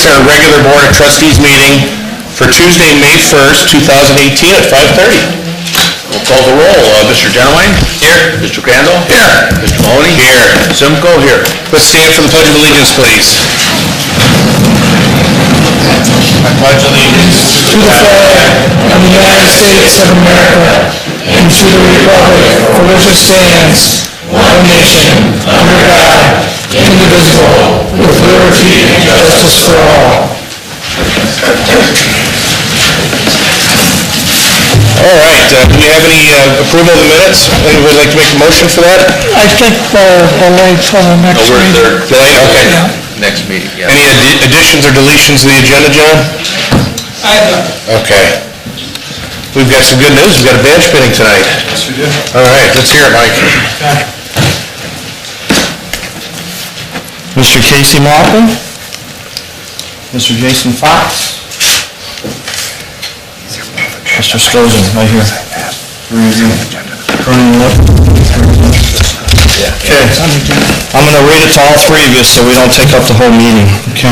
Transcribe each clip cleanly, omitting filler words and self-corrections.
minutes our regular Board of Trustees meeting for Tuesday, May 1st, 2018 at 5:30. We'll call the roll. Mr. Genowine? Here. Mr. Crandall? Here. Mr. Maloney? Here. Simcoe? Here. Let's stand for the Pledge of Allegiance, please. I pledge allegiance to the flag of the United States of America and to the republic for which it stands, one nation, under God, indivisible, with liberty and justice for all. All right, do we have any approval of the minutes? Anyone would like to make a motion for that? I think delayed for the next meeting. Delayed, okay. Yeah. Next meeting, yeah. Any additions or deletions to the agenda, John? I have. Okay. We've got some good news. We've got a badge pinning tonight. Yes, we do. All right, let's hear it, Mike. Mr. Casey Malkin, Mr. Jason Fox, Mr. Scozen, right here. Okay, I'm going to read it to all three of you so we don't take up the whole meeting, okay?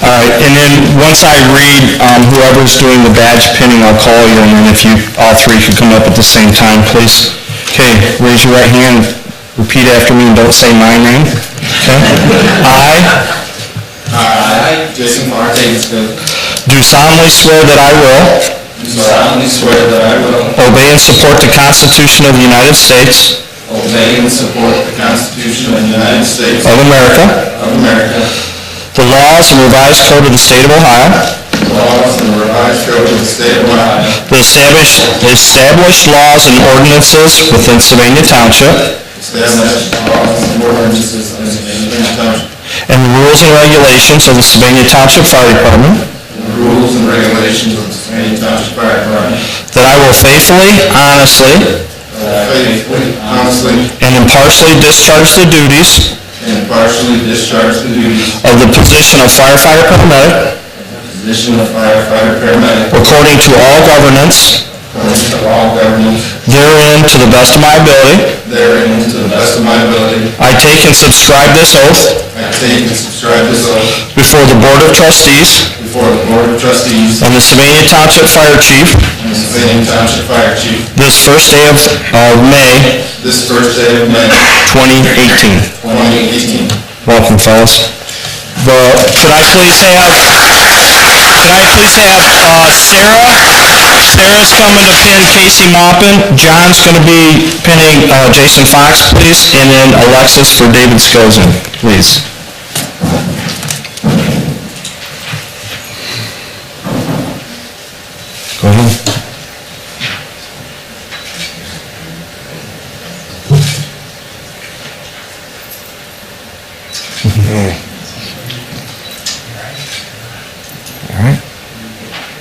All right, and then once I read whoever's doing the badge pinning, I'll call you, and then if you all three could come up at the same time, please. Okay, raise your right hand, repeat after me, and don't say my name, okay? I, Jason Fox, Do solemnly swear that I will obey and support the Constitution of the United States obey and support the Constitution of the United States of America, the laws and revised code of the state of Ohio, the laws and revised code of the state of Ohio, the established laws and ordinances within Sylvania Township, established laws and ordinances of the Sylvania Township, and the rules and regulations of the Sylvania Township Fire Department, and the rules and regulations of the Sylvania Township Fire Department, that I will faithfully, honestly, and impartially discharge the duties of the position of firefighter paramedic according to all governance therein to the best of my ability. I take and subscribe this oath before the Board of Trustees and the Sylvania Township Fire Chief this first day of May 2018. Welcome, fellas. Could I please have Sarah? Sarah's coming to pin Casey Maupin. John's going to be pinning Jason Fox, please, and then Alexis for David Scozen, please. Go ahead. All right.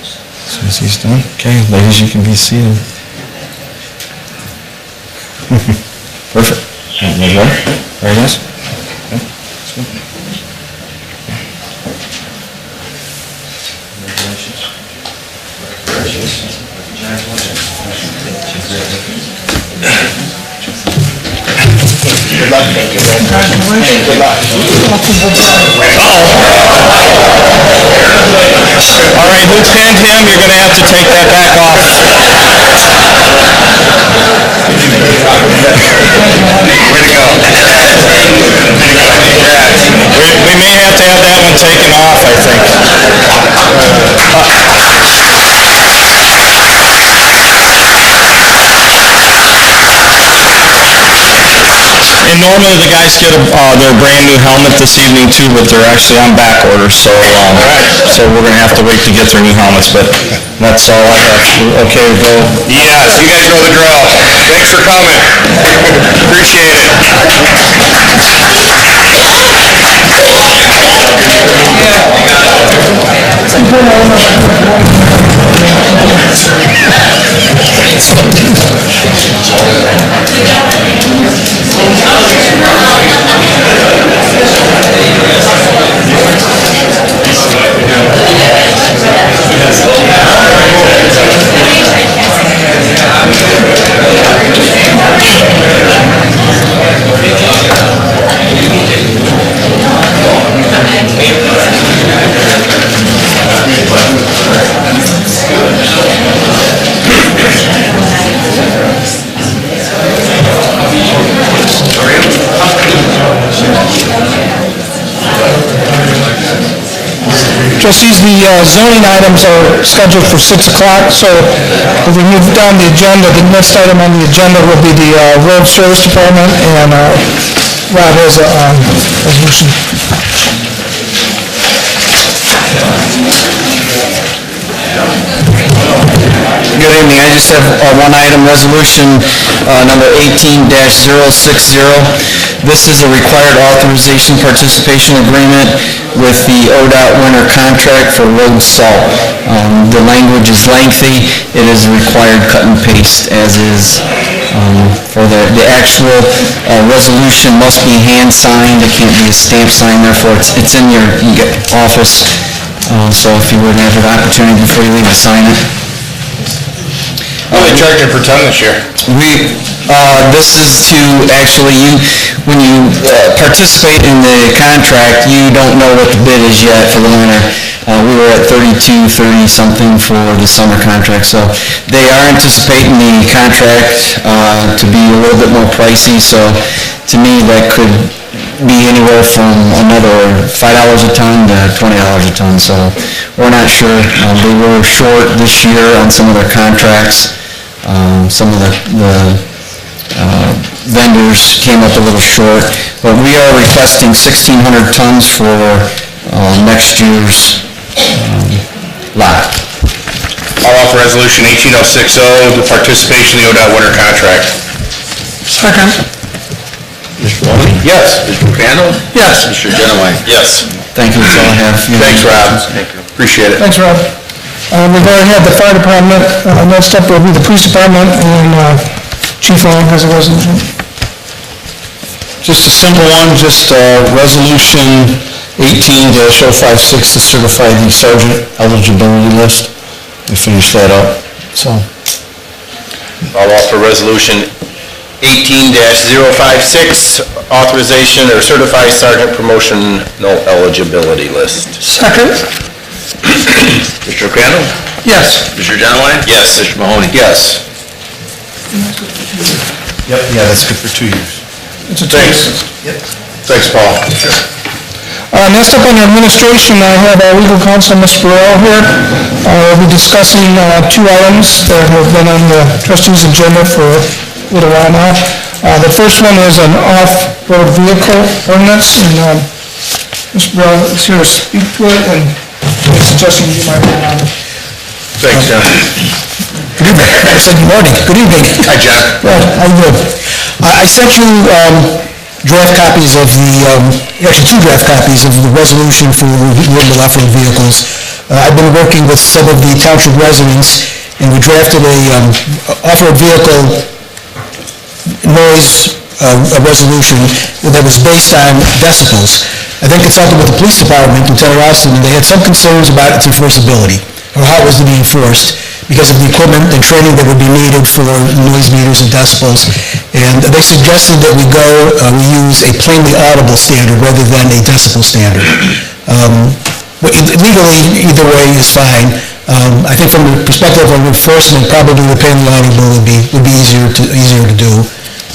As soon as he's done. Okay, ladies, you can be seated. Perfect. There you go. Very nice. Okay. Let's go. Good luck. Thank you. Congratulations. Good luck. All right, who pinned him? You're going to have to take that back off. Way to go. We may have to have that one taken off, I think. And normally the guys get their brand new helmet this evening too, but they're actually on back order, so we're going to have to wait to get their new helmets, but that's all I have. Okay to go? Yes, you guys know the drill. Thanks for coming. Appreciate it. Trustees, the zoning items are scheduled for 6 o'clock, so if we move down the agenda, the next item on the agenda will be the Road Service Department, and Rob has a resolution. Good evening. I just have one item, resolution number 18-060. This is a required authorization participation agreement with the ODOT winter contract for road salt. The language is lengthy. It is a required cut and paste, as is for the actual resolution must be hand signed. It can't be a stamp sign, therefore it's in your office. So if you would have an opportunity before you leave to sign it. What are they charging per ton this year? This is to actually, when you participate in the contract, you don't know what the bid is yet for the winter. We were at 30-something for the summer contract, so they are anticipating the contract to be a little bit more pricey, so to me, that could be anywhere from another $5 a ton to $20 a ton, so we're not sure. They were short this year on some of their contracts. Some of the vendors came up a little short, but we are requesting 1,600 tons for next year's lot. I'll offer resolution 18060, the participation in the ODOT winter contract. Second. Mr. Mahoney? Yes. Mr. Crandall? Yes. Mr. Genowine? Yes. Thank you, that's all I have. Thanks, Rob. Appreciate it. Thanks, Rob. We've already had the fire department. Next up will be the police department, and Chief Long has a resolution. Just a simple one, just resolution 18-056 to certify the sergeant eligibility list. We finished that up, so. I'll offer resolution 18-056, authorization or certified sergeant promotion, no eligibility list. Second. Mr. Crandall? Yes. Mr. Genowine? Yes. Mr. Mahoney? Yes. Yep, yeah, that's good for 2 years. It's a Thanks. Thanks, Paul. Next up on your administration, I have our legal counsel, Ms. Burrell, here. We'll be discussing 2 items that have been on the trustees' agenda for a little while now. The first one is an off-road vehicle ordinance, and Ms. Burrell is here to speak to it, and I'm suggesting you might be on. Thanks, John. Good evening. I said good morning. Good evening. Hi, John. Well, how you doing? I sent you draft copies of actually 2 draft copies of the resolution for renewable off-road vehicles. I've been working with some of the township residents, and we drafted a off-road vehicle noise resolution that was based on decibels. I then consulted with the police department, Lieutenant Austin, and they had some concerns about its enforceability, or how it was to be enforced, because of the equipment and training that would be needed for noise meters and decibels. And they suggested that we use a plainly audible standard rather than a decibel standard. Legally, either way is fine. I think from the perspective of enforcement, probably the plainly audible would be easier to do.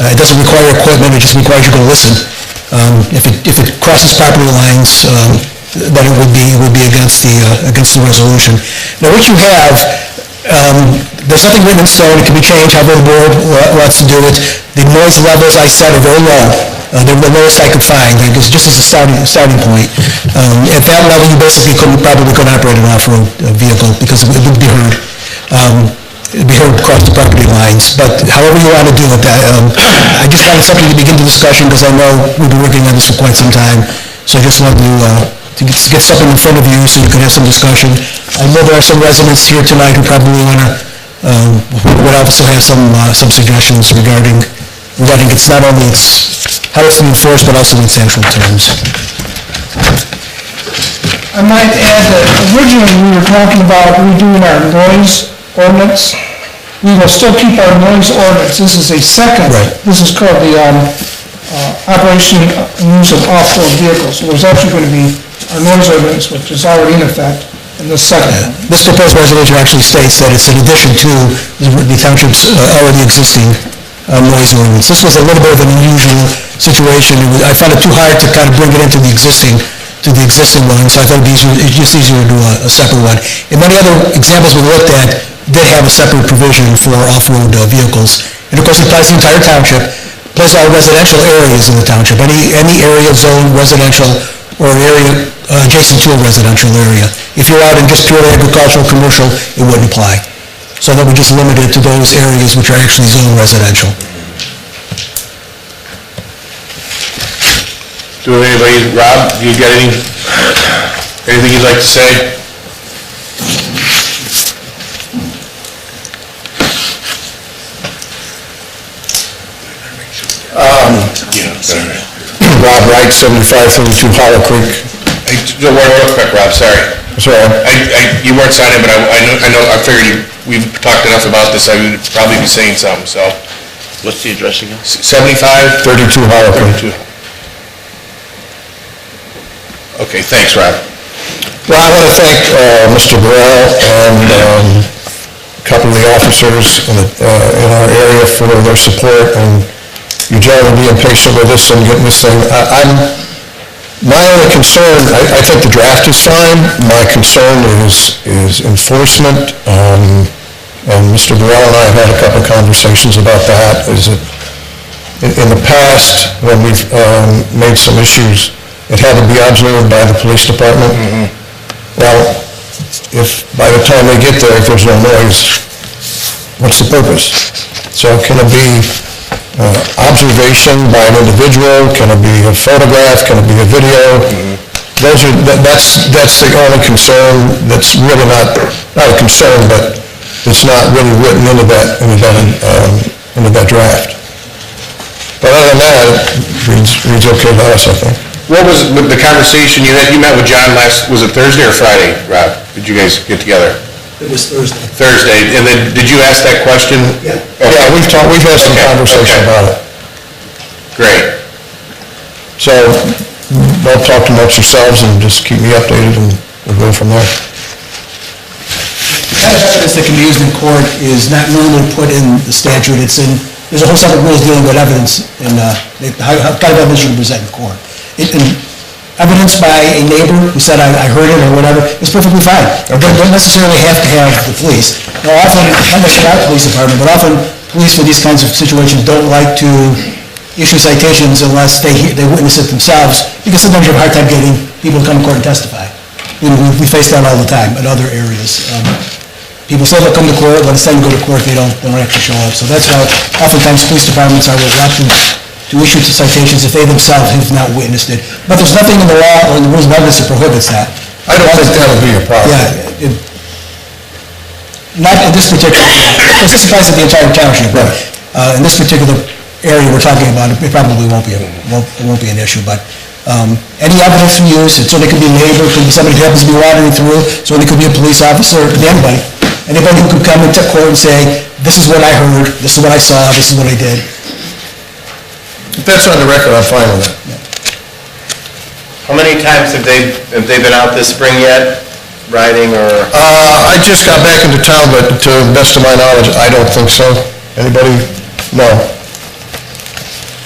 It doesn't require equipment, it just requires you to listen. If it crosses property lines, then it would be against the resolution. Now, what you have, there's nothing written in stone. It can be changed however the board wants to do it. The noise levels I set are very low. They're the lowest I could find, because just as a starting point. At that level, you basically probably couldn't operate an off-road vehicle, because it would be heard. It'd be heard across the property lines. But however you want to do it, I just wanted something to begin the discussion, because I know we've been working on this for quite some time. So I just wanted to get something in front of you so you can have some discussion. I know there are some residents here tonight who probably would also have some suggestions regarding it's not only how it's enforced, but also its actual terms. I might add that originally we were talking about redoing our noise ordinance. We will still keep our noise ordinance. This is a second. Right. This is called the operation and use of off-road vehicles. So there's actually going to be our noise ordinance, which is already in effect, in the second. This proposed resolution actually states that it's in addition to the township's already existing noise ordinance. This was a little bit of an unusual situation. I found it too hard to kind of bring it into the existing to the existing one, so I thought it's just easier to do a separate one. And many other examples we looked at did have a separate provision for off-road vehicles. And of course, it applies to the entire township, plus all residential areas in the township. Any area zoned residential or an area adjacent to a residential area. If you're out in just purely agricultural, commercial, it wouldn't apply. So that we just limit it to those areas which are actually zoned residential. Do anybody, Rob, you got anything you'd like to say? Rob Wright, 7532 Hollow Creek. Real quick, Rob, sorry. Sorry. You weren't signing, but I figured we've talked enough about this, I would probably be saying something, so. What's the address again? 75? 32 Hollow Creek. 32. Okay, thanks, Rob. Well, I want to thank Mr. Burrell and a couple of the officers in our area for their support and you gentlemen being patient with us and getting this thing. My only concern, I think the draft is fine. My concern is enforcement. And Mr. Burrell and I have had a couple of conversations about that. Is that in the past, when we've made some issues, it had to be observed by the police department. Well, if by the time they get there, if there's no noise, what's the purpose? So can it be observation by an individual? Can it be a photograph? Can it be a video? That's the only concern. That's really not a concern, but it's not really written into that draft. But other than that, it reads okay to us, I think. What was the conversation you had? You met with John was it Thursday or Friday, Rob? Did you guys get together? It was Thursday. Thursday, and then did you ask that question? Yeah. Okay. Yeah, we've had some conversation about it. Great. So, don't talk too much yourselves and just keep me updated and we'll go from there. The kind of evidence that can be used in court is not normally put in the statute. There's a whole set of rules dealing with evidence and how kind of evidence you can present in court. Evidence by a neighbor who said, I heard it or whatever, is perfectly fine. Don't necessarily have to have the police. Now often, not necessarily our police department, but often police for these kinds of situations don't like to issue citations unless they witness it themselves, because sometimes you have a hard time getting people to come to court and testify. We face that all the time in other areas. People say they'll come to court, but it's time to go to court, they don't actually show up. So that's why oftentimes police departments are reluctant to issue citations if they themselves have not witnessed it. But there's nothing in the law or in the rules of evidence that prohibits that. I don't think that would be a problem. Yeah. Not in this particular, because this applies to the entire township, but in this particular area we're talking about, it probably won't be an issue. But any evidence we use, it certainly could be a neighbor, it could be somebody who happens to be wandering through, certainly could be a police officer, it could be anybody. Anybody who could come into court and say, this is what I heard, this is what I saw, this is what I did. If that's on the record, I'm fine with that. How many times have they been out this spring yet, riding or? I just got back into town, but to the best of my knowledge, I don't think so. Anybody? No.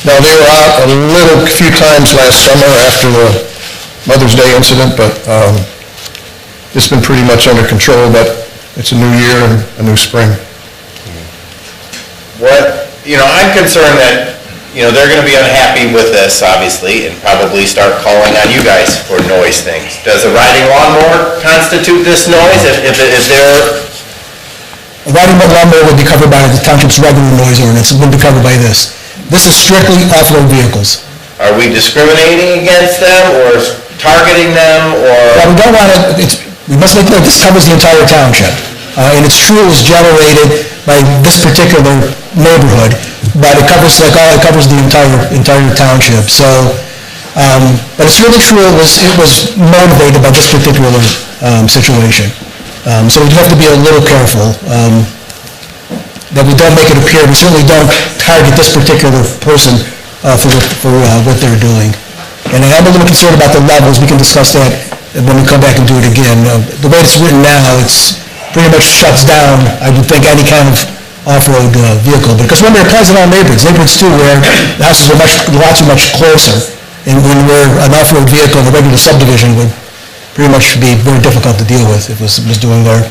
No, they were out a few times last summer after the Mother's Day incident, but it's been pretty much under control, but it's a new year and a new spring. I'm concerned that, they're going to be unhappy with this, obviously, and probably start calling on you guys for noise things. Does a riding lawnmower constitute this noise if they're... A riding lawnmower would be covered by the township's regular noise ordinance. It wouldn't be covered by this. This is strictly off-road vehicles. Are we discriminating against them or targeting them or... Well, we don't want to, we must make clear, this covers the entire township. And it's true it was generated by this particular neighborhood, but it covers the entire township. So, but it's really true it was motivated by this particular situation. So we have to be a little careful that we don't make it appear, we certainly don't target this particular person for what they're doing. And I'm a little concerned about the levels. We can discuss that when we come back and do it again. The way it's written now, it's pretty much shuts down, I would think, any kind of off-road vehicle. Because remember, it applies in all neighborhoods too, where the houses are lots much closer. And where an off-road vehicle in a regular subdivision would pretty much be very difficult to deal with if it was doing there.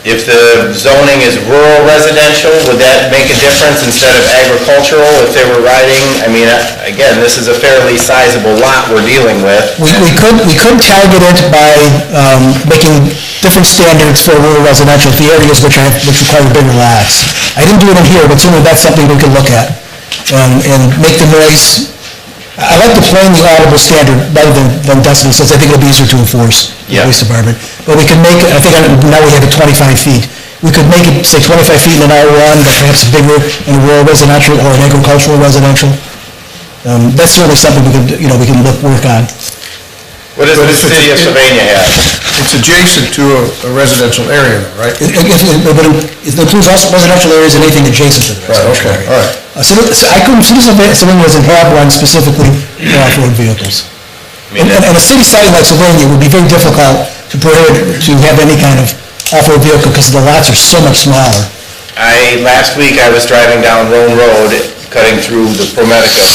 If the zoning is rural residential, would that make a difference instead of agricultural if they were riding? I mean, again, this is a fairly sizable lot we're dealing with. We could target it by making different standards for rural residential, the areas which require bigger lots. I didn't do it in here, but certainly that's something we could look at, and make the noise. I like the plainly audible standard rather than decibels, since I think it'll be easier to enforce in the police department. But we can make it, I think now we have it 25 feet. We could make it, say, 25 feet in an R1, but perhaps bigger in a rural residential or an agricultural residential. That's certainly something we can work on. What does the city of Sylvania have? It's adjacent to a residential area, right? It includes also residential areas and anything adjacent to the residential area. All right. So I couldn't, Citizen doesn't have one specifically for off-road vehicles. And a city site like Sylvania would be very difficult to prohibit, to have any kind of off-road vehicle because the lots are so much smaller. Last week I was driving down Rome Road, cutting through the Promedica,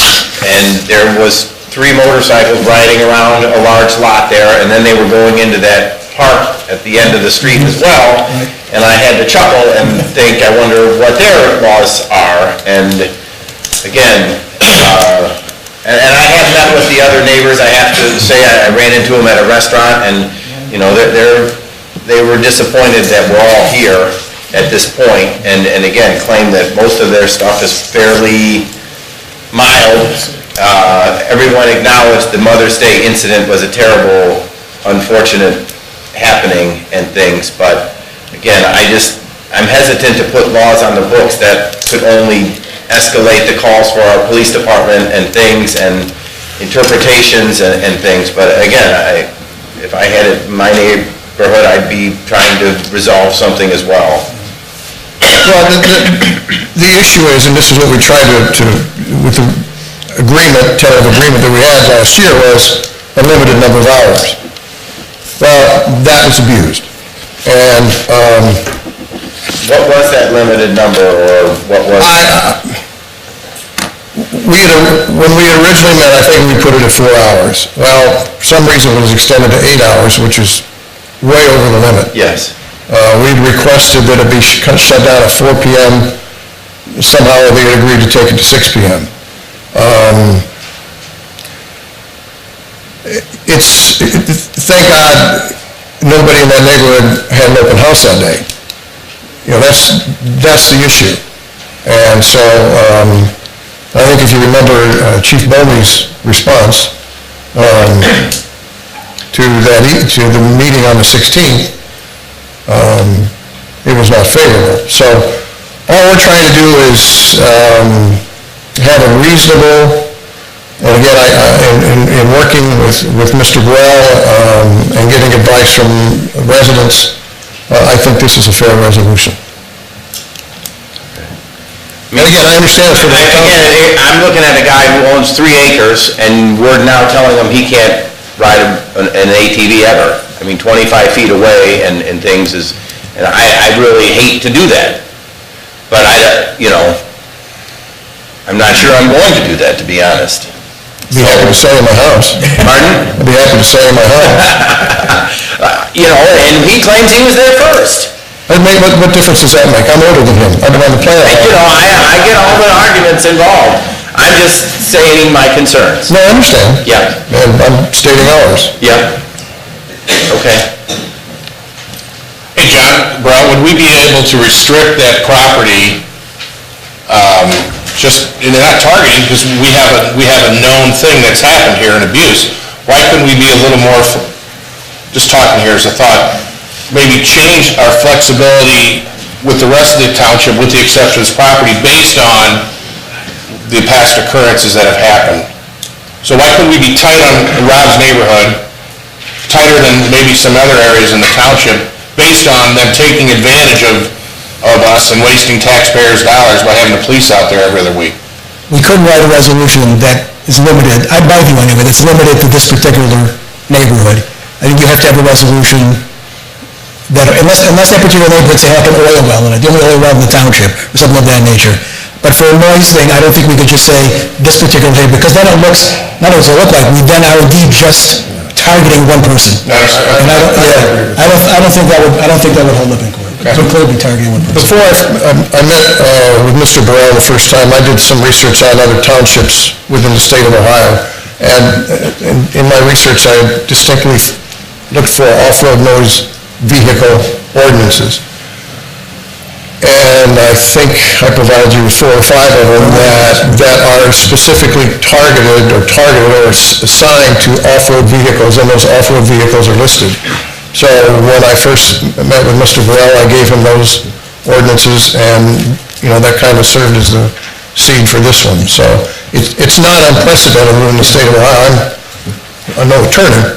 and there was 3 motorcycles riding around a large lot there, and then they were going into that park at the end of the street as well, and I had to chuckle and think, I wonder what their laws are, and again, and I have met with the other neighbors. I have to say, I ran into them at a restaurant, and, they were disappointed that we're all here at this point, and again, claim that most of their stuff is fairly mild. Everyone acknowledged the Mother's Day incident was a terrible, unfortunate happening and things, but again, I'm hesitant to put laws on the books that could only escalate the calls for our police department and things and interpretations and things, but again, if I had it in my neighborhood, I'd be trying to resolve something as well. Well, the issue is, and this is what we tried to with the tentative agreement that we had last year, was a limited number of hours. Well, that was abused. And what was that limited number, or what was when we originally met, I think we put it at 4 hours. Well, for some reason it was extended to 8 hours, which is way over the limit. Yes. We'd requested that it be shut down at 4 p.m. Somehow they agreed to take it to 6 p.m. Thank God nobody in that neighborhood had an open house that day. That's the issue. And so I think if you remember Chief Bowley's response to the meeting on the 16th, it was not favorable. So all we're trying to do is have a reasonable, and again, in working with Mr. Grell and getting advice from residents, I think this is a fair resolution. And again, I understand for the Again, I'm looking at a guy who owns 3 acres, and we're now telling him he can't ride an ATV ever. I mean, 25 feet away and things is, and I really hate to do that. But I'm not sure I'm going to do that, to be honest. I'd be happy to sell you my house. Pardon? I'd be happy to sell you my house. And he claims he was there first. What difference does that make? I'm older than him. I've been on the planet. I get all the arguments involved. I'm just stating my concerns. No, I understand. Yeah. And I'm stating ours. Yeah. Okay. Hey, John, Brown, would we be able to restrict that property, and they're not targeting, because we have a known thing that's happened here, an abuse. Why couldn't we be a little more, just talking here as a thought, maybe change our flexibility with the rest of the township, with the exception of this property, based on the past occurrences that have happened? So why couldn't we be tight on Rob's neighborhood, tighter than maybe some other areas in the township, based on them taking advantage of us and wasting taxpayers' dollars by having the police out there every other week? We couldn't write a resolution that is limited, my view anyway, that's limited to this particular neighborhood. I think you have to have a resolution that, unless that particular neighborhood, say, have an oil well in it, the only oil well in the township, or something of that nature. But for a noise thing, I don't think we could just say this particular thing, because then it looks, not only does it look like, we then are indeed just targeting one person. And I don't think that would hold up in court. It would clearly be targeting one person. Before I met with Mr. Burrell the first time, I did some research on other townships within the state of Ohio. And in my research, I distinctly looked for off-road noise vehicle ordinances. And I think I provided you with 4 or 5 of them that are specifically targeted or assigned to off-road vehicles, and those off-road vehicles are listed. So when I first met with Mr. Burrell, I gave him those ordinances, and, that kind of served as the seed for this one. So it's not unprecedented in the state of Ohio. I'm no attorney.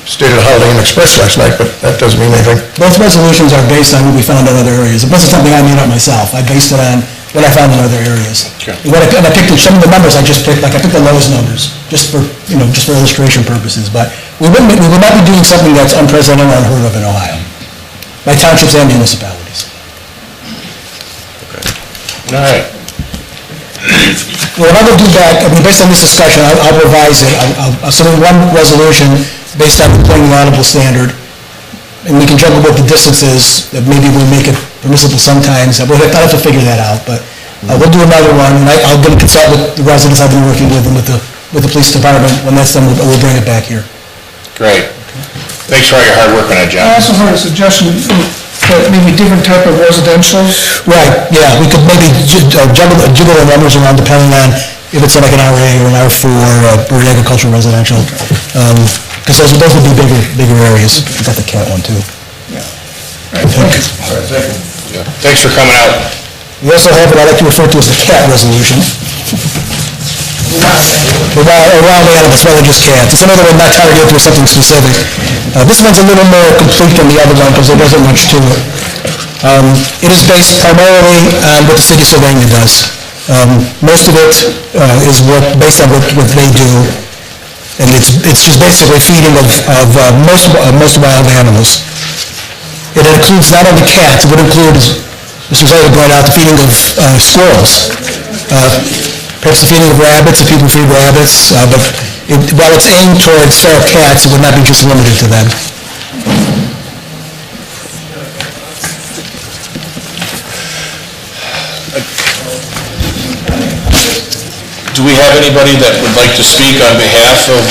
Stated a Holiday Inn Express last night, but that doesn't mean anything. Both resolutions are based on what we found in other areas. It wasn't something I made up myself. I based it on what I found in other areas. And I picked some of the numbers I just picked, like I picked the lowest numbers, just for illustration purposes. But we would not be doing something that's unprecedented or unheard of in Ohio, by townships and municipalities. All right. Well, what I will do back, based on this discussion, I'll revise it. I'll submit one resolution based on the plain and audible standard, and we can juggle what the distance is, that maybe we'll make it permissible sometimes. I'll have to figure that out, but we'll do another one, and I'll get a consult with the residents I've been working with and with the police department. When that's done, we'll bring it back here. Great. Thanks for all your hard work on that, John. I also heard a suggestion that maybe different type of residential. Right, yeah, we could maybe juggle the numbers around depending on if it's like an RA or an R4 or agricultural residential. Because those would be bigger areas. We got the cat one too. Thanks for coming out. We also have what I like to refer to as the cat resolution. The wild animals, rather than just cats. It's another one not targeted to something specific. This one's a little more complete than the other one because there wasn't much to it. It is based primarily on what the city of Sylvania does. Most of it is based on what they do. And it's just basically feeding of most wild animals. It includes not only cats, it would include, as Mr. Zola brought out, the feeding of squirrels, perhaps the feeding of rabbits, if people feed rabbits, but while it's aimed towards feral cats, it would not be just limited to them. Do we have anybody that would like to speak on behalf of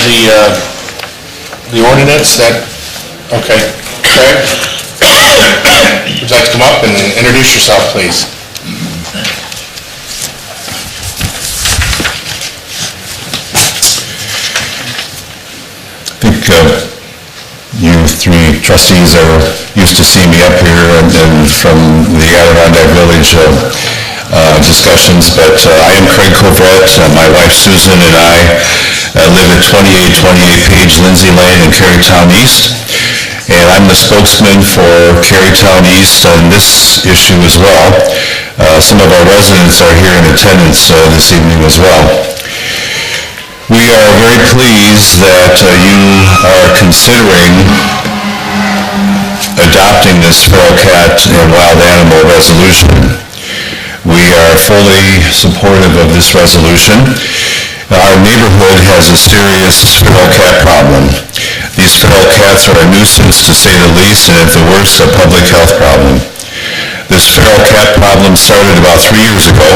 the ordinance that, okay. Craig? Would you like to come up and introduce yourself, please? I think you 3 trustees are used to seeing me up here and from the Adirondack Village discussions, but I am Craig Covert. My wife Susan and I live at 2828 Page Lindsay Lane in Carytown East, and I'm the spokesman for Carytown East on this issue as well. Some of our residents are here in attendance this evening as well. We are very pleased that you are considering adopting this feral cat and wild animal resolution. We are fully supportive of this resolution. Our neighborhood has a serious feral cat problem. These feral cats are a nuisance, to say the least, and at the worst, a public health problem. This feral cat problem started about 3 years ago.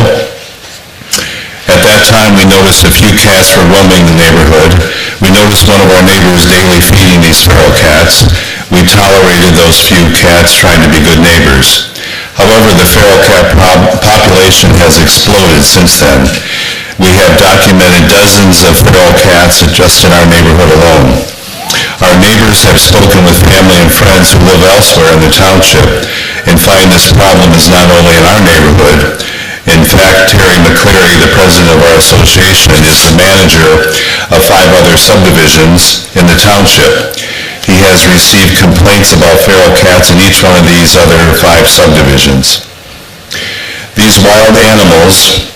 At that time, we noticed a few cats were roaming the neighborhood. We noticed one of our neighbors daily feeding these feral cats. We tolerated those few cats, trying to be good neighbors. However, the feral cat population has exploded since then. We have documented dozens of feral cats just in our neighborhood alone. Our neighbors have spoken with family and friends who live elsewhere in the township and find this problem is not only in our neighborhood. In fact, Terry McCleary, the president of our association, is the manager of 5 other subdivisions in the township. He has received complaints about feral cats in each one of these other 5 subdivisions. These wild animals,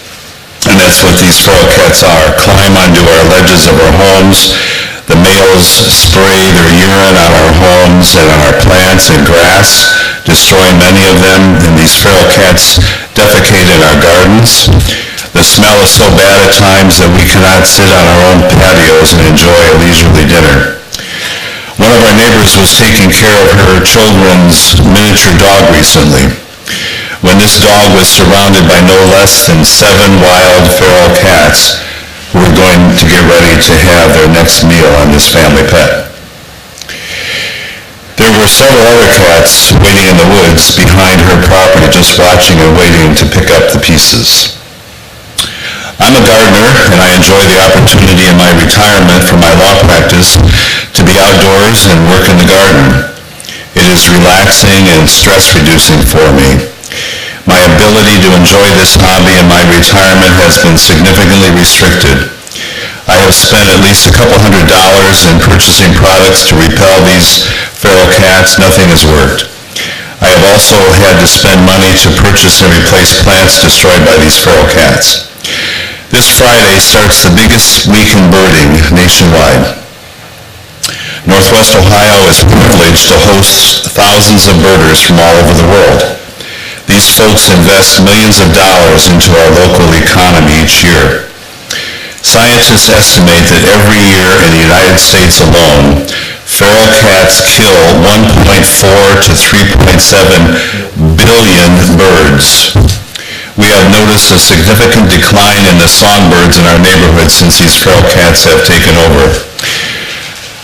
and that's what these feral cats are, climb onto our ledges of our homes. The males spray their urine on our homes and on our plants and grass. destroying many of them, and these feral cats defecate in our gardens. The smell is so bad at times that we cannot sit on our own patios and enjoy a leisurely dinner. One of our neighbors was taking care of her children's miniature dog recently, when this dog was surrounded by no less than 7 wild feral cats who were going to get ready to have their next meal on this family pet. There were several other cats waiting in the woods behind her property, just watching and waiting to pick up the pieces. I'm a gardener, and I enjoy the opportunity in my retirement from my law practice to be outdoors and work in the garden. It is relaxing and stress-reducing for me. My ability to enjoy this hobby in my retirement has been significantly restricted. I have spent at least a couple $100 in purchasing products to repel these feral cats. Nothing has worked. I have also had to spend money to purchase and replace plants destroyed by these feral cats. This Friday starts the biggest week in birding nationwide. Northwest Ohio is privileged to host thousands of birders from all over the world. These folks invest millions of dollars into our local economy each year. Scientists estimate that every year in the United States alone, feral cats kill 1.4 to 3.7 billion birds. We have noticed a significant decline in the songbirds in our neighborhood since these feral cats have taken over.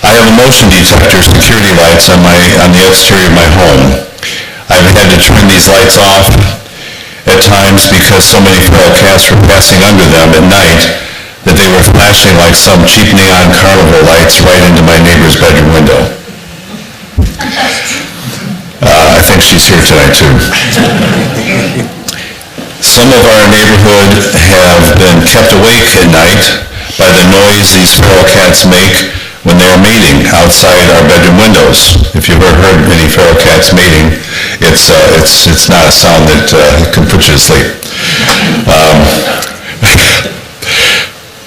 I have a motion detector security lights on the exterior of my home. I've had to turn these lights off at times because so many feral cats were passing under them at night that they were flashing like some cheap neon carnival lights right into my neighbor's bedroom window. I think she's here tonight too. Some of our neighborhood have been kept awake at night by the noise these feral cats make when they're mating outside our bedroom windows. If you've ever heard any feral cats mating, it's not a sound that can put you to sleep.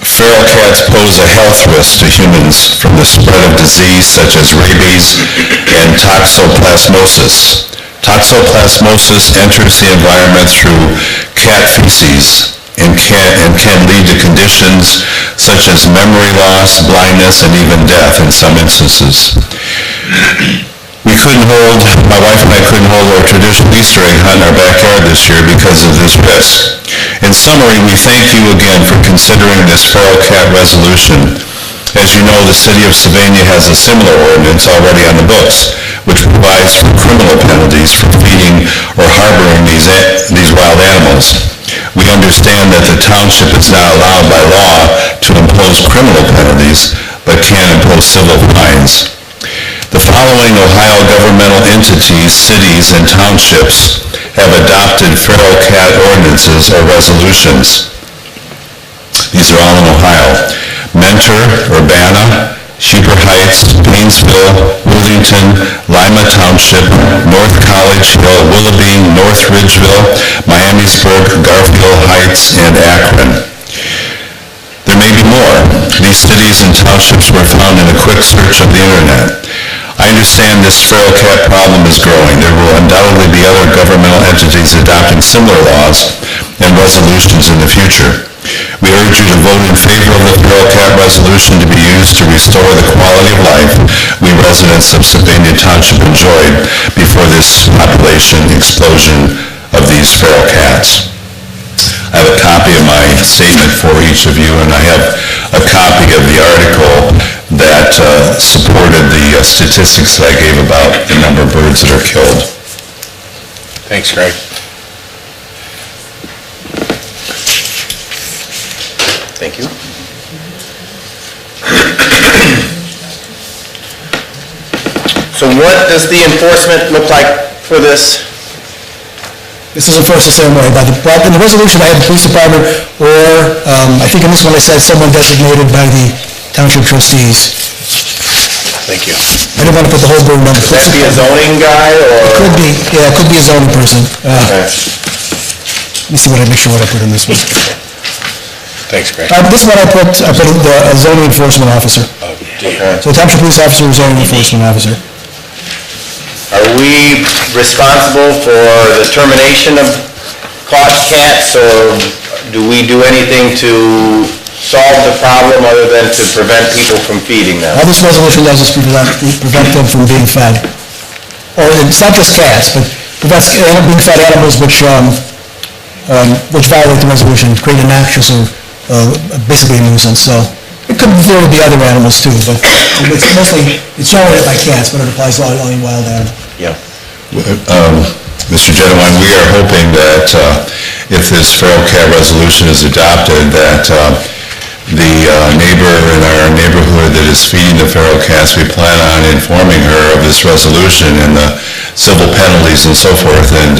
Feral cats pose a health risk to humans from the spread of disease such as rabies and toxoplasmosis. Toxoplasmosis enters the environment through cat feces and can lead to conditions such as memory loss, blindness, and even death in some instances. My wife and I couldn't hold our traditional Easter egg hunt in our backyard this year because of this risk. In summary, we thank you again for considering this feral cat resolution. As you know, the city of Sylvania has a similar ordinance already on the books, which provides for criminal penalties for feeding or harboring these wild animals. We understand that the township is not allowed by law to impose criminal penalties, but can impose civil fines. The following Ohio governmental entities, cities, and townships have adopted feral cat ordinances or resolutions. These are all in Ohio: Mentor, Urbana, Huber Heights, Painesville, Worthington, Lima Township, North College Hill, Willoughby, North Ridgeville, Miamisburg, Garfield Heights, and Akron. There may be more. These cities and townships were found in a quick search of the internet. I understand this feral cat problem is growing. There will undoubtedly be other governmental entities adopting similar laws and resolutions in the future. We urge you to vote in favor of the feral cat resolution to be used to restore the quality of life we residents of Sylvania Township enjoyed before this population explosion of these feral cats. I have a copy of my statement for each of you, and I have a copy of the article that supported the statistics that I gave about the number of birds that are killed. Thanks, Greg. Thank you. So what does the enforcement look like for this? This is enforced the same way. In the resolution, I had the police department, or I think in this one I said someone designated by the township trustees. Thank you. I didn't want to put the whole burden on the Would police that be a department. zoning guy, or? It could be, yeah, it could be a zoning person. Okay. Let me see make sure what I put in this one. Thanks, Greg. This one I put a zoning enforcement officer. Oh, dear. Okay. So township police officer, zoning enforcement officer. Are are we responsible for the termination of caught cats, or do we do anything to solve the problem other than to prevent people from feeding them? All this resolution does is prevent them from being fed. Or it's not just cats, but prevents being fed animals which violate the resolution, create a noxious or basically a nuisance. So it could very be other animals too, but it's generated by cats, but it applies to all wild animals. Yeah. Mr. Genowine, we are hoping that if this feral cat resolution is adopted, that the neighbor in our neighborhood that is feeding the feral cats, we plan on informing her of this resolution and the civil penalties and so forth. And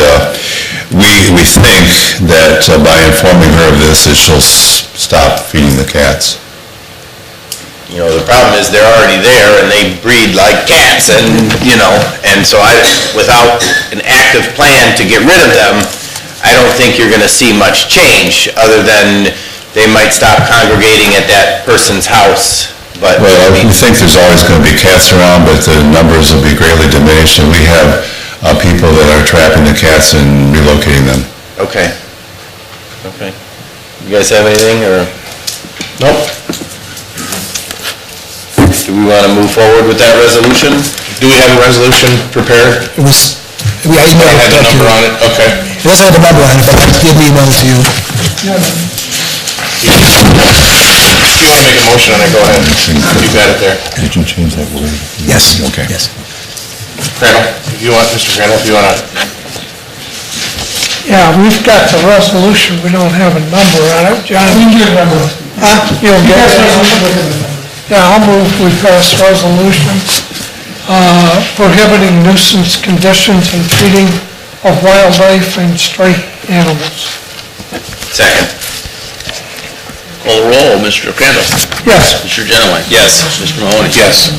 we think that by informing her of this, that she'll stop feeding the cats. You know, the problem is they're already there and they breed like cats and, you know, and so without an active plan to get rid of them, I don't think you're gonna see much change other than they might stop congregating at that person's house, but. Well, we think there's always gonna be cats around, but the numbers will be greatly diminished, and we have people that are trapping the cats and relocating them. Okay. Okay. You guys have anything, or? Nope. Do we want to move forward with that resolution? Do we have a resolution prepared? It was, I emailed I it had the to you. number on it, okay. It doesn't have a number on it, but I did email it to you. If you want to make a motion on it, go ahead. You've got it there. Did you change that word? Yes. Okay. Yes. Crandall, if you want, Mr. Crandall, if you want to. Yeah, we've got the resolution, we don't have a number on it, John. You get a number. Huh? You don't get it? Yeah, I'll move we pass resolution prohibiting nuisance conditions and feeding of wildlife and stray animals. Second. Call the roll, Mr. Crandall. Yes. Mr. Genowine. Yes. Mr. Mahoney. Yes.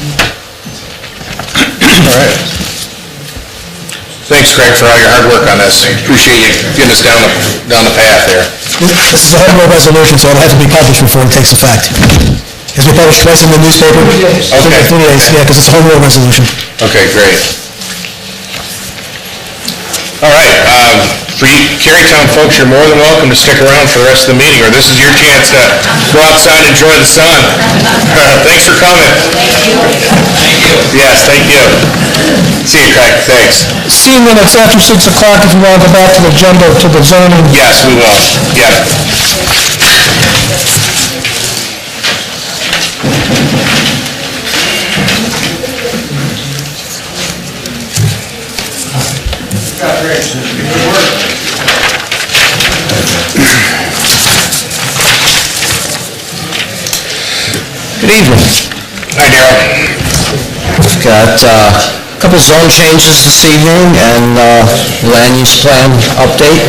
All right. Thanks, Craig, for all your hard work on this. Appreciate you getting us down the path there. This is a home rule resolution, so it'll have to be published before it takes effect. It's been published twice in the newspaper. 3 days. Okay. 3 days, yeah, because it's a home rule resolution. Okay, great. All right, for you Carytown folks, you're more than welcome to stick around for the rest of the meeting, or this is your chance to go outside and enjoy the sun. Thanks for coming. Thank you. Yes, thank you. See you, Craig, thanks. Seeing that it's after 6 o'clock, if you want to go back to the agenda, to the zoning. Yes, we will, yep. Good evening. Hi, Darrell. We've got a couple zone changes this evening and land use plan update.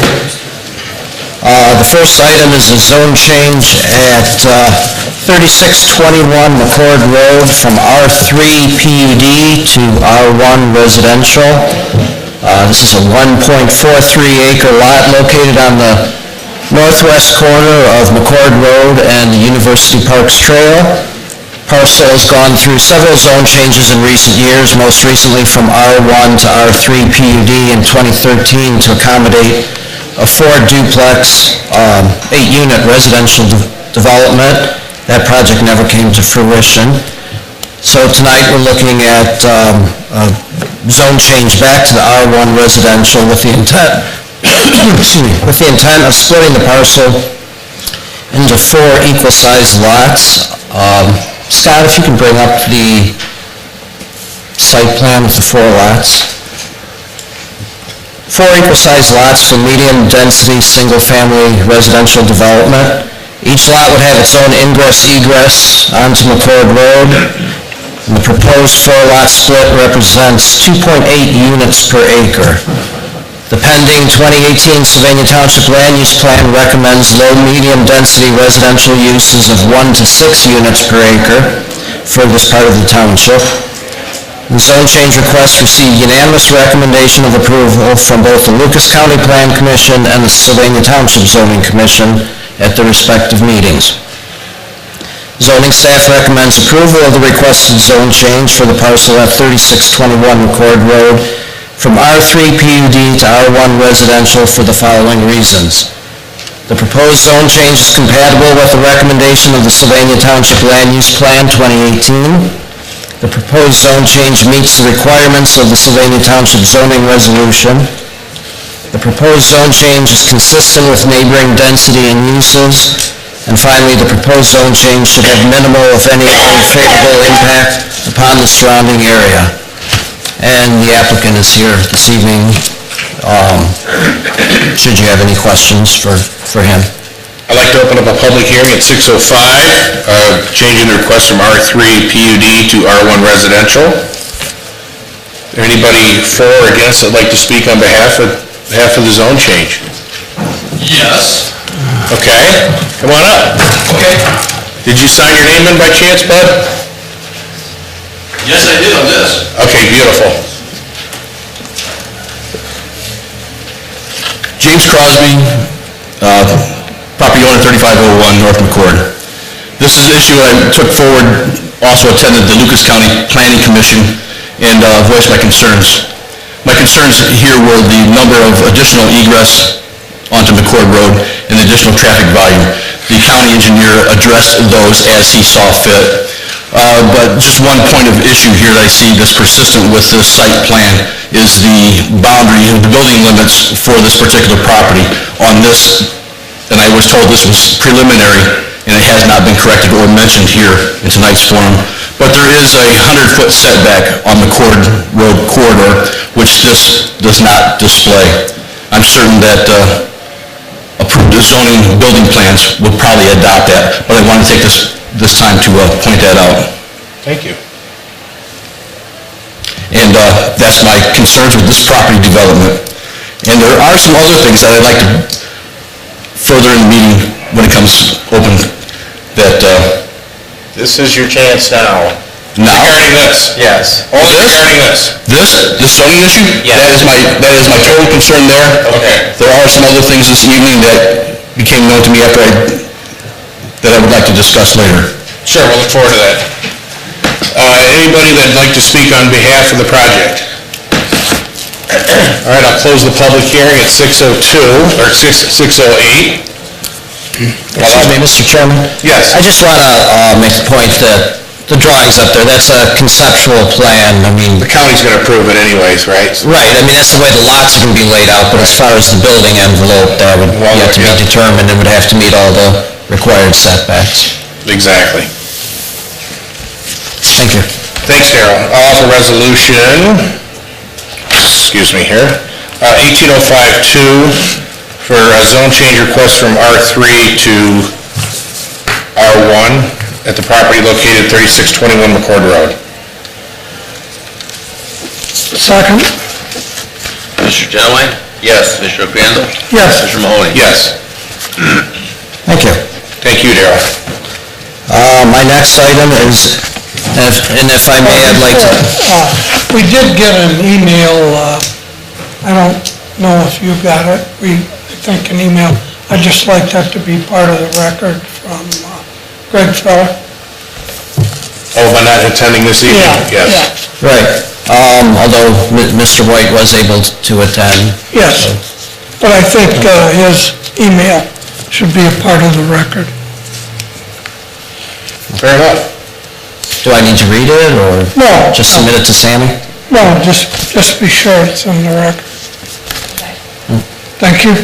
The first item is a zone change at 3621 McCord Road from R3 PUD to R1 residential. This is a 1.43 acre lot located on the northwest corner of McCord Road and the University Parks Trail. Parcel has gone through several zone changes in recent years, most recently from R1 to R3 PUD in 2013 to accommodate a 4-duplex, 8-unit residential development. That project never came to fruition. So tonight we're looking at a zone change back to the R1 residential with the intent, with the intent of splitting the parcel into 4 equal-sized lots. Scott, if you can bring up the site plan with the 4 lots. 4 equal-sized lots for medium-density, single-family residential development. Each lot would have its own ingress-egress onto McCord Road. And the proposed 4-lot split represents 2.8 units per acre. The pending 2018 Sylvania Township Land Use Plan recommends low-medium-density residential uses of 1 to 6 units per acre for this part of the township. The zone change request received unanimous recommendation of approval from both the Lucas County Plan Commission and the Sylvania Township Zoning Commission at their respective meetings. Zoning staff recommends approval of the requested zone change for the parcel at 3621 McCord Road from R3 PUD to R1 residential for the following reasons. The proposed zone change is compatible with the recommendation of the Sylvania Township Land Use Plan 2018. The proposed zone change meets the requirements of the Sylvania Township zoning resolution. The proposed zone change is consistent with neighboring density and uses. And finally, the proposed zone change should have minimal, if any, unfavorable impact upon the surrounding area. And the applicant is here this evening, should you have any questions for him. I'd like to open up a public hearing at 6:05, changing the request from R3 PUD to R1 residential. Anybody for or against that'd like to speak on behalf of the zone change? Yes. Okay, come on up. Okay. Did you sign your name in by chance, bud? Yes, I did on this. Okay, beautiful. James Crosby, property owner 3501 North McCord. This is an issue I took forward, also attended the Lucas County Planning Commission and voiced my concerns. My concerns here were the number of additional egress onto McCord Road and the additional traffic volume. The county engineer addressed those as he saw fit. But just one point of issue here that I see that's persistent with this site plan is the boundary and the building limits for this particular property on this, and I was told this was preliminary and it has not been corrected or mentioned here in tonight's forum, but there is a 100-foot setback on McCord Road corridor, which this does not display. I'm certain that approved zoning building plans would probably adopt that, but I want to take this time to point that out. Thank you. And that's my concerns with this property development. And there are some other things that I'd like to further in the meeting when it comes open that... This is your chance now. Now? Regarding this? Yes. Only regarding this? This zoning issue? Yes. That is my total concern there. Okay. There are some other things this evening that became known to me after that I would like to discuss later. Sure, we'll look forward to that. Anybody that'd like to speak on behalf of the project? All right, I'll close the public hearing at 6:02, or 6:08. Excuse me, Mr. Chairman? Yes. I just want to make the point that the drawings up there, that's a conceptual plan. I mean... The county's going to approve it anyways, right? Right, I mean, that's the way the lots are going to be laid out, but as far as the building envelope, that would yet to be determined and would have to meet all the required setbacks. Exactly. Thank you. Thanks, Darrell. I'll offer resolution, excuse me here, 18052 for a zone change request from R3 to R1 at the property located 3621 McCord Road. Second? Mr. Genowine? Yes. Mr. Crandall? Yes. Mr. Mahoney? Yes. Thank you. Thank you, Darrell. My next item is, and if I may, I'd like to... We did get an email, I don't know if you got it, I think an email, I'd just like that to be part of the record from Greg Feller. Oh, by not attending this evening? Yeah, Yes. Right, although Mr. White was able to attend. yes, but I think his email should be a part of the record. Fair enough. Do I need to read it, or No. just submit it to Sammy? No, just be sure it's in the record. Thank you.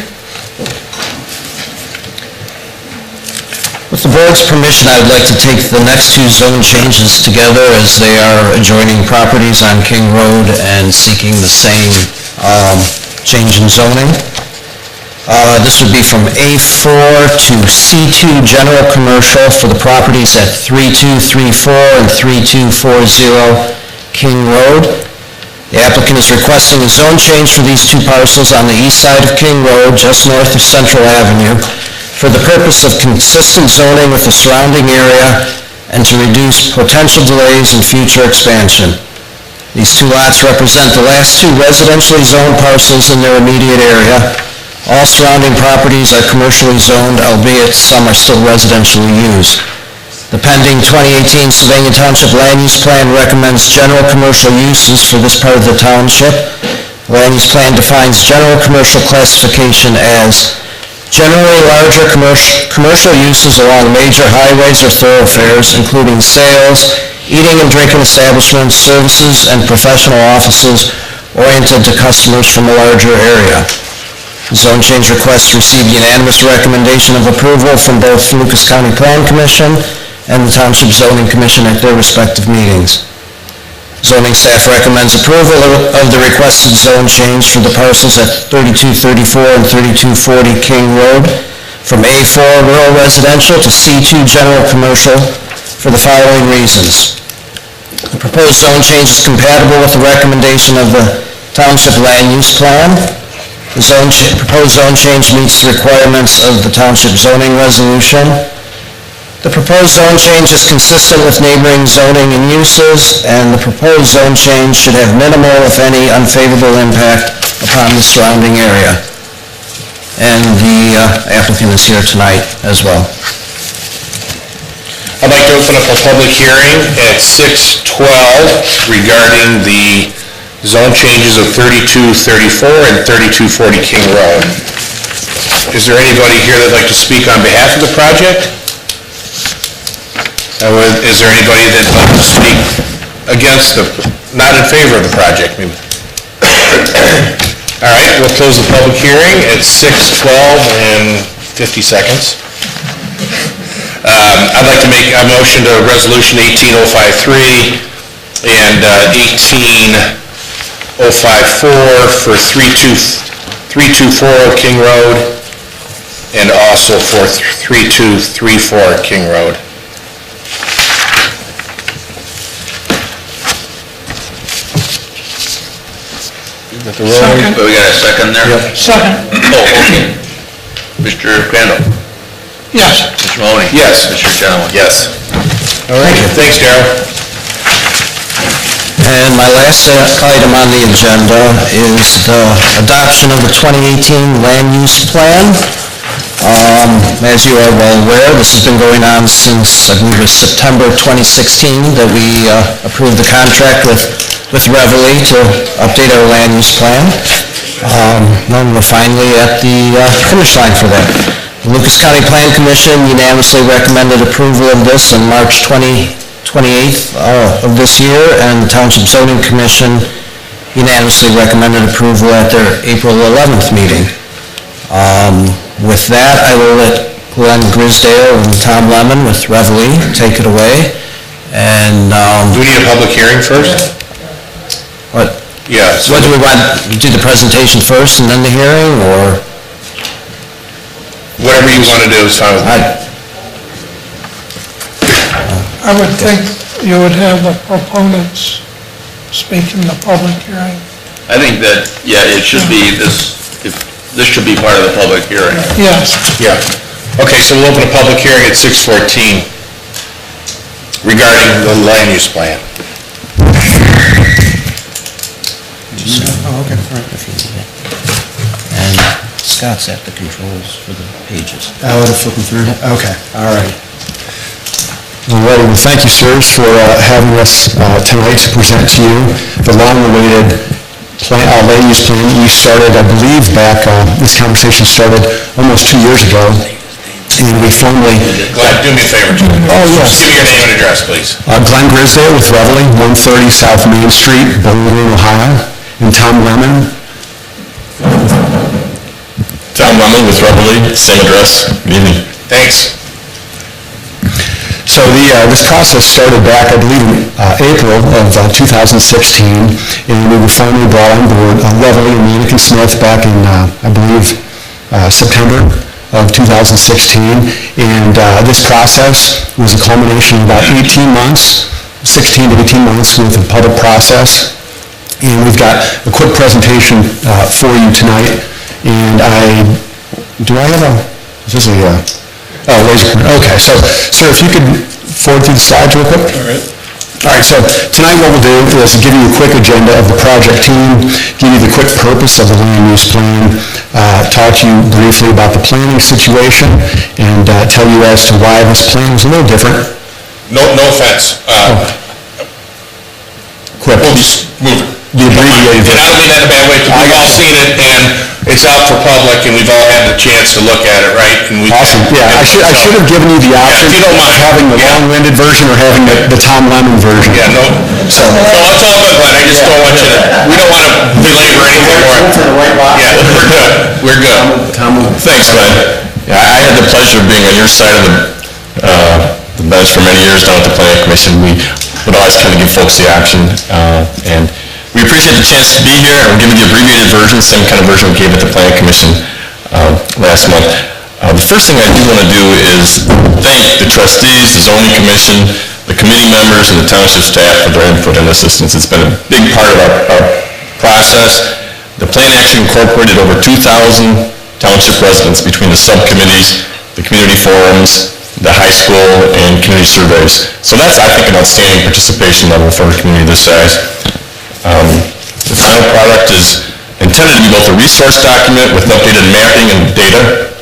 With the board's permission, I would like to take the next two zone changes together as they are adjoining properties on King Road and seeking the same change in zoning. This would be from A4 to C2 General Commercial for the properties at 3234 and 3240 King Road. The applicant is requesting a zone change for these two parcels on the east side of King Road, just north of Central Avenue, for the purpose of consistent zoning with the surrounding area and to reduce potential delays in future expansion. These two lots represent the last two residentially zoned parcels in their immediate area. All surrounding properties are commercially zoned, albeit some are still residentially used. The pending 2018 Sylvania Township Land Use Plan recommends general commercial uses for this part of the township. Land use plan defines general commercial classification as generally larger commercial uses along major highways or thoroughfares, including sales, eating and drinking establishments, services, and professional offices oriented to customers from a larger area. Zone change requests received unanimous recommendation of approval from both the Lucas County Plan Commission and the Township Zoning Commission at their respective meetings. Zoning staff recommends approval of the requested zone change for the parcels at 3234 and 3240 King Road from A4 rural residential to C2 general commercial for the following reasons. The proposed zone change is compatible with the recommendation of the Township Land Use Plan. The proposed zone change meets the requirements of the Township Zoning Resolution. The proposed zone change is consistent with neighboring zoning and uses, and the proposed zone change should have minimal, if any, unfavorable impact upon the surrounding area. And the applicant is here tonight as well. I'd like to open up a public hearing at 6:12 regarding the zone changes of 3234 and 3240 King Road. Is there anybody here that'd like to speak on behalf of the project? Is there anybody that'd like to speak against not in favor of the project? All right, we'll close the public hearing at 6:12 and 50 seconds. I'd like to make a motion to Resolution 18053 and 18054 for 3240 King Road and also for 3234 King Road. Second. We got a second there? Second. Oh, okay. Mr. Crandall? Yes. Mr. Mahoney? Yes. Mr. Genoway? Yes. All right, thanks, Darrell. And my last item on the agenda is the adoption of the 2018 Land Use Plan. As you are well aware, this has been going on since, I believe it was September 2016, that we approved the contract with Reveille to update our land use plan. And we're finally at the finish line for that. The Lucas County Plan Commission unanimously recommended approval of this on March 28th of this year, and the Township Zoning Commission unanimously recommended approval at their April 11th meeting. With that, I will let Glenn Grisdale and Tom Lemon with Reveille take it away. And Do we need a public hearing first? what? Yeah. What do we want, do the presentation first and then the hearing, or? Whatever you want to do is fine with me. I would think you would have the proponents speak in the public hearing. I think that, yeah, it should be this should be part of the public hearing. Yes. Yeah. Okay, so we'll open a public hearing at 6:14 regarding the land use plan. Oh, okay, all right, if you need it. And Scott's at the controls for the pages. Oh, to flip them through? Okay, all right. All right, well, thank you, sirs, for having us tonight to present to you the long-awaited land use plan that you started, I believe, back, this conversation started almost 2 years ago, and we formally... Glenn, do me a favor. Oh, yes. Give me your name and address, please. Glenn Grisdale with Reveille, 130 South Main Street, Bowling Green, Ohio, and Tom Lemon. Tom Lemon with Reveille, same address. Good evening. Thanks. So this process started back, I believe, in April of 2016, and we were finally brought on board Reveille and Yannick and Smith back in, I believe, September of 2016. And this process was a culmination of about 18 months, 16 to 18 months with a public process. And we've got a quick presentation for you tonight. And do I have a, is this a, oh, laser pointer. Okay, so, sir, if you could forward through the slides real quick. All right. All right, so tonight what we'll do is give you a quick agenda of the project team, give you the quick purpose of the land use plan, talk to you briefly about the planning situation, and tell you as to why this plan was a little different. No offense. Quick. We'll just move it. the abbreviated And I don't mean that in a bad way, because we've all seen it, and it's out for public, and we've all had the chance to look at it, right? And we. Awesome, yeah, I should have given you the option if you don't of mind. having the Yeah. long-winded version or having the Tom Lemon version. Yeah, no, so it's all good, Glenn, I just don't want you to, we don't want to belabor anything more. Yeah, we're good. Thanks, Glenn. Yeah, I had the pleasure of being on your side of the bench for many years down at the planning commission. We would always kind of give folks the option, and we appreciate the chance to be here, and we're giving the abbreviated version, same kind of version we gave at the planning commission last month. The first thing I do want to do is thank the trustees, the zoning commission, the committee members, and the township staff for their input and assistance. It's been a big part of our process. The plan actually incorporated over 2,000 township residents between the subcommittees, the community forums, the high school, and community surveys. So that's, I think, an outstanding participation level for a community this size. The final product is intended to be both a resource document with updated mapping and data,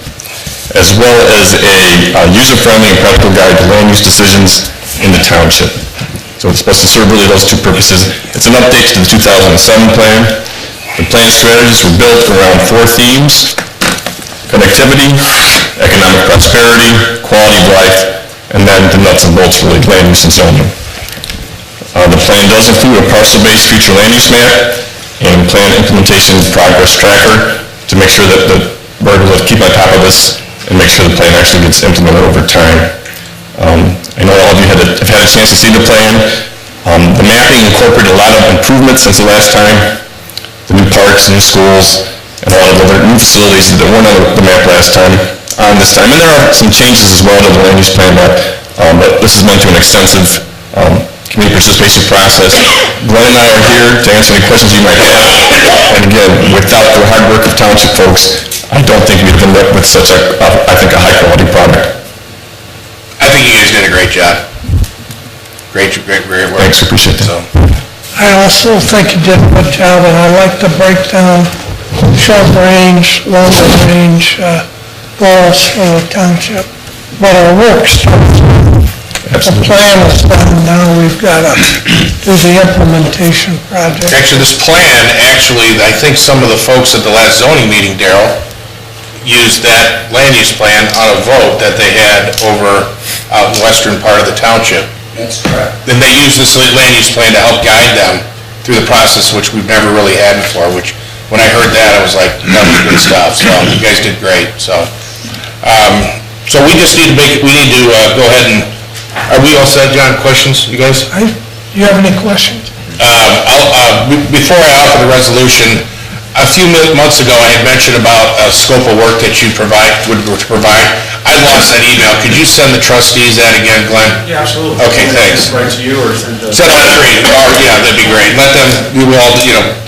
as well as a user-friendly and practical guide to land use decisions in the township. So it's supposed to serve really those two purposes. It's an update to the 2007 plan. The plan strategies were built around 4 themes: connectivity, economic prosperity, quality of life, and then the nuts and bolts really, land use and zoning. The plan does include a parcel-based future land use map and plan implementation progress tracker to make sure that we're able to keep on top of this and make sure the plan actually gets implemented over time. I know all of you have had a chance to see the plan. The mapping incorporated a lot of improvements since the last time. The new parks, new schools, and a lot of other new facilities that weren't on the map last time, this time. And there are some changes as well to the land use plan map, but this has been through an extensive community participation process. Glenn and I are here to answer any questions you might have. And again, without the hard work of township folks, I don't think we'd have ended up with such a high-quality product. I think you guys did a great job. Great work. Thanks, appreciate that. So, I also think you did a good job, and I like the breakdown, short range, longer range, goals for the township. But our work starts. The plan is done, now we've got to do the implementation project. actually, this plan, I think some of the folks at the last zoning meeting, Darrell, used that land use plan on a vote that they had over out in western part of the township. That's correct. Then they used this land use plan to help guide them through the process, which we've never really had before, which, when I heard that, I was like, that was good stuff, so you guys did great, so. So we just need to go ahead and, are we all set, John? Questions, you guys? Do you have any questions? Before I offer the resolution, a few months ago, I had mentioned about a scope of work that you would provide. I lost that email. Could you send the trustees that again, Glenn? Yeah, absolutely. Okay, thanks. Right to you or send to... Send all three. Yeah, that'd be great. Let them, we will all,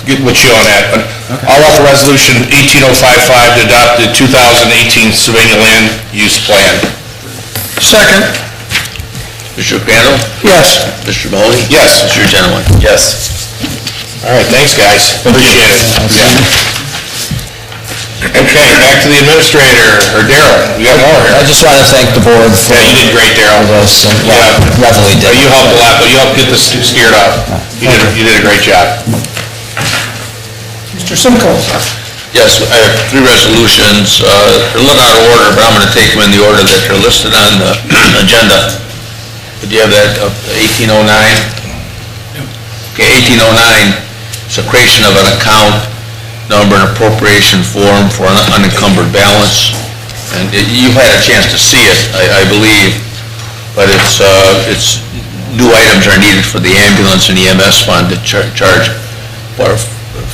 get with you on that. But I'll offer resolution 18055 to adopt the 2018 Sylvania Land Use Plan. Second. Mr. Crandall? Yes. Mr. Mahoney? Yes. Mr. Genowine? Yes. All right, thanks, guys. Appreciate it. Yeah. Okay, back to the administrator, or Darrell. We got more I here. just want to thank the board for Yeah, you did great, Darrell. this, and definitely did. You helped a lot, but you helped get this steered up. You did a great job. Mr. Simcoe. Yes, I have 3 resolutions. They're a little out of order, but I'm going to take them in the order that they're listed on the agenda. Do you have that, 1809? Okay, 1809, it's a creation of an account number and appropriation form for an unencumbered balance. And you've had a chance to see it, I believe, but it's new items are needed for the ambulance and EMS fund to charge for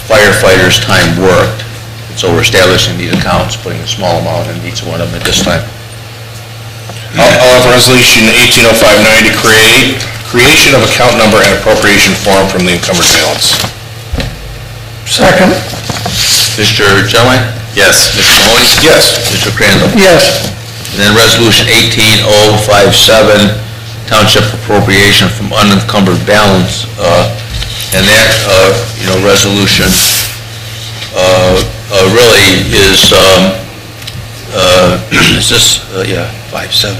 firefighters' time worked. So we're establishing these accounts, putting a small amount in each one of them at this time. I'll offer resolution 18059 to creation of account number and appropriation form from the encumbered balance. Second. Mr. Genowine? Yes. Mr. Mahoney? Yes. Mr. Crandall? Yes. And then resolution 18057, township appropriation from unencumbered balance. And that, resolution really is, is this, 57.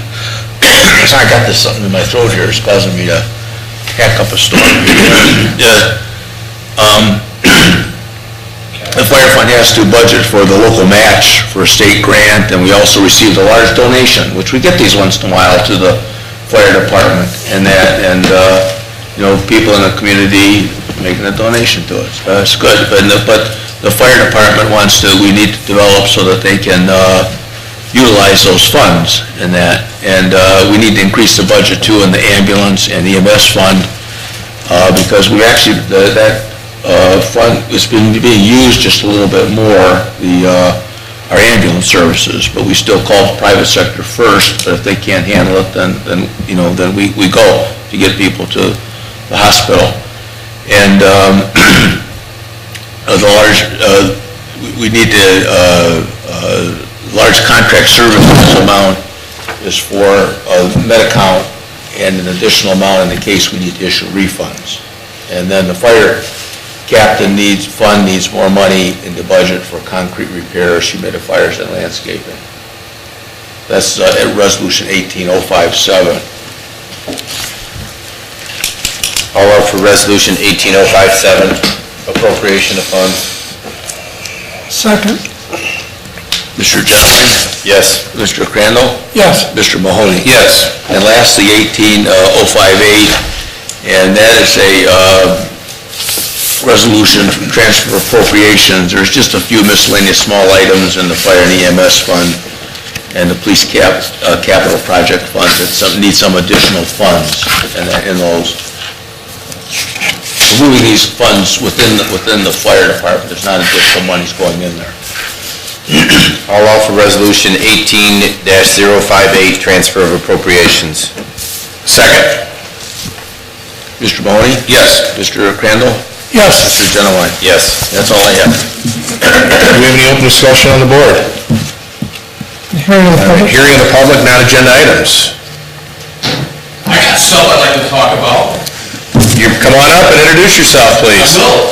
I got this something in my throat here, it's causing me to hack up a storm. the fire fund has to budget for the local match for a state grant, and we also received a large donation, which we get these once in a while to the fire department, and people in the community making a donation to us. It's good, but the fire department we need to develop so that they can utilize those funds in that, and we need to increase the budget too in the ambulance and EMS fund, because we actually, that fund is being used just a little bit more, our ambulance services, but we still call the private sector first, but if they can't handle it, then we go to get people to the hospital. And we need to, large contract services amount is for a Medi-Account and an additional amount in the case we need to issue refunds. And then the fire captain needs more money in the budget for concrete repairs, humidifiers, and landscaping. That's at resolution 18057. All out for resolution 18057, appropriation of funds. Second. Mr. Genowine? Yes. Mr. Crandall? Yes. Mr. Mahoney? Yes. And lastly, 18058, and that is a resolution from transfer appropriations. There's just a few miscellaneous small items in the fire and EMS fund and the police capital project funds that need some additional funds in those. Moving these funds within the fire department, there's not additional monies going in there. All out for resolution 18-058, transfer of appropriations. Second. Mr. Mahoney? Yes. Mr. Crandall? Yes. Mr. Genowine? Yes. That's all I have. Do we have any open discussion on the board? Hearing of the public. Hearing of the public, non-agenda items. I got stuff I'd like to talk about. You come on up and introduce yourself, please. I will.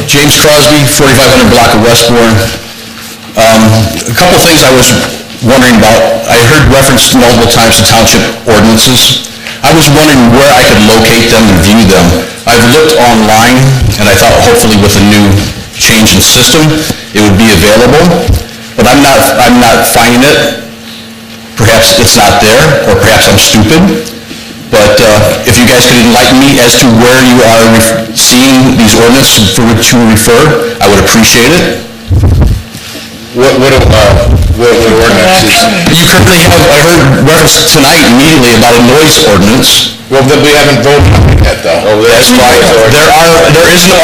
James Crosby, 4500 block of Westbourne. A couple things I was wondering about. I heard reference multiple times to township ordinances. I was wondering where I could locate them and view them. I've looked online, and I thought hopefully with a new change in system, it would be available, but I'm not finding it. Perhaps it's not there, or perhaps I'm stupid. But if you guys could enlighten me as to where you are seeing these ordinances for which you refer, I would appreciate it. What ordinances? You currently have, I heard reference tonight immediately about a noise ordinance. Well, then we haven't voted on it yet, though. Oh, that's why, there is no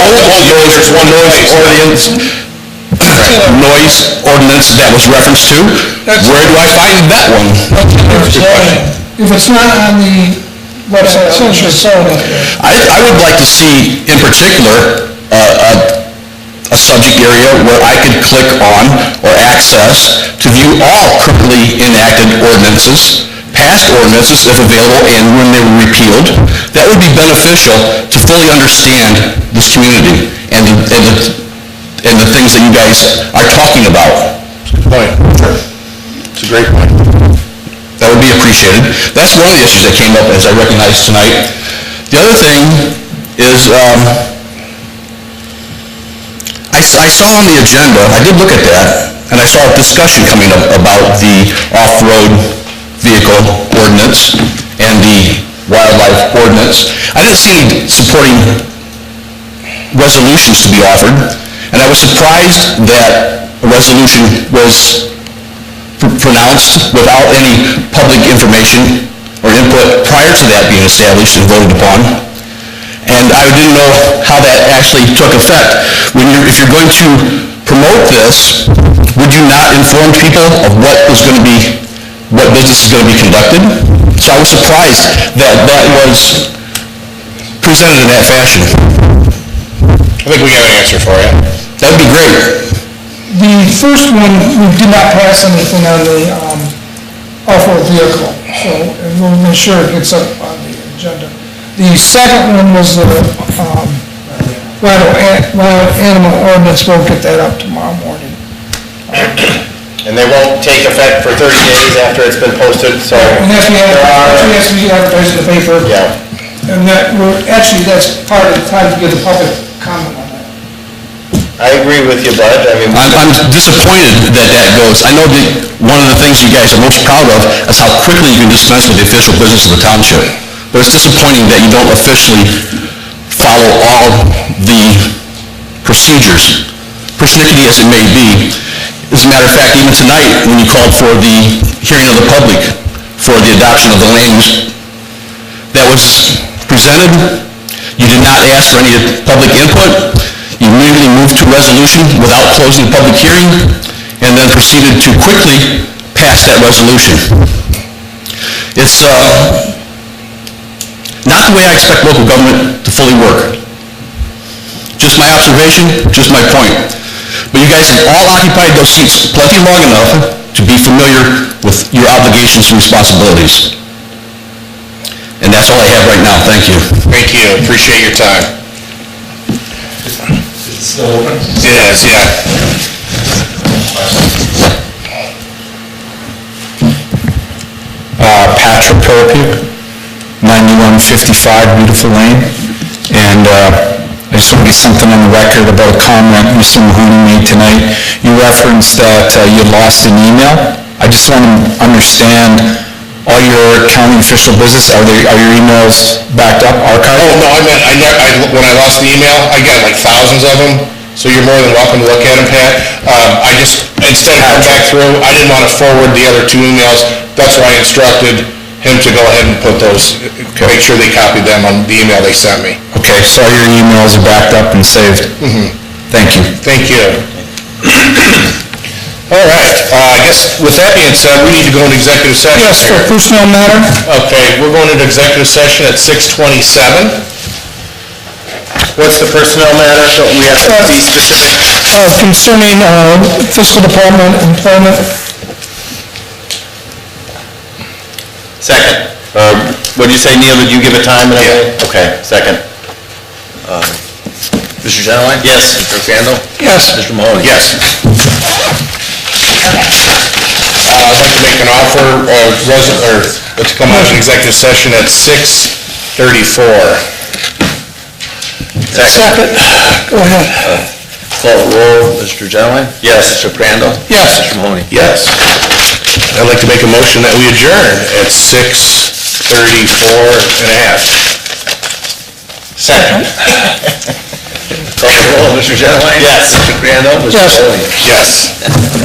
there's one noise ordinance that was referenced to. Where do I find that one? If it's not on the website, I would like to see, in particular, a subject area where I could click on or access to view all currently enacted ordinances, past ordinances if available, and when they were repealed. That would be beneficial to fully understand this community and the things that you guys are talking about. Good point. It's a great point. That would be appreciated. That's one of the issues that came up, as I recognized tonight. The other thing is, I saw on the agenda, I did look at that, and I saw a discussion coming up about the off-road vehicle ordinance and the wildlife ordinance. I didn't see any supporting resolutions to be offered, and I was surprised that a resolution was pronounced without any public information or input prior to that being established and voted upon. And I didn't know how that actually took effect. If you're going to promote this, would you not inform people of what business is going to be conducted? So I was surprised that that was presented in that fashion. I think we got an answer for you. That would be great. The first one, we did not pass anything on the off-road vehicle, so and we'll make sure it gets up on the agenda. The second one was the wild animal ordinance. We'll get that up tomorrow morning. And they won't take effect for 30 days after it's been posted, so. It has to be advertised in the paper. Yeah. And actually, that's part of the time to give the public comment on that. I agree with you, Bud. I mean. I'm disappointed that that goes. I know that one of the things you guys are most proud of is how quickly you can dispense with the official business of the township. But it's disappointing that you don't officially follow all the procedures, persnickety as it may be. As a matter of fact, even tonight, when you called for the hearing of the public for the adoption of the land use that was presented, you did not ask for any public input. You immediately moved to resolution without closing the public hearing, and then proceeded to quickly pass that resolution. It's not the way I expect local government to fully work. Just my observation, just my point. But you guys have all occupied those seats plenty long enough to be familiar with your obligations and responsibilities. And that's all I have right now. Thank you. Thank you, appreciate your time. Still open? It is, yeah. Patrick Perpuk, 9155 Beautiful Lane. And I just want to get something on the record about a comment Mr. Mahoney made tonight. You referenced that you had lost an email. I just want to understand, all your county official business, are your emails backed up, archived? Oh, no, I meant, when I lost the email, I got like thousands of them, so you're more than welcome to look at them, Pat. I just, instead of coming back through, I didn't want to forward the other two emails. That's why I instructed him to go ahead and put those, make sure they copied them on the email they sent me. Okay, so all your emails are backed up and saved? Mm-hmm. Thank you. Thank you. All right, I guess with that being said, we need to go into executive session. Yes, for personnel matter. Okay, we're going into executive session at 6:27. What's the personnel matter? So we have to be specific. Concerning fiscal department employment. Second. What'd you say, Neil? Did you give a time and everything? Yeah. Okay, second. Mr. Genowine? Yes. Mr. Crandall? Yes. Mr. Mahoney? Yes. I'd like to make an offer to come out of executive session at 6:34. Second. Go ahead. Call the roll. Mr. Genowine? Yes. Mr. Crandall? Yes. Mr. Mahoney? Yes. I'd like to make a motion that we adjourn at 6:34 and a half. Second. Call the roll. Mr. Genowine? Yes. Mr. Crandall? Mr. Yes. Mahoney? Yes.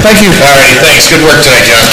Thank you. All right, thanks, good work tonight, John.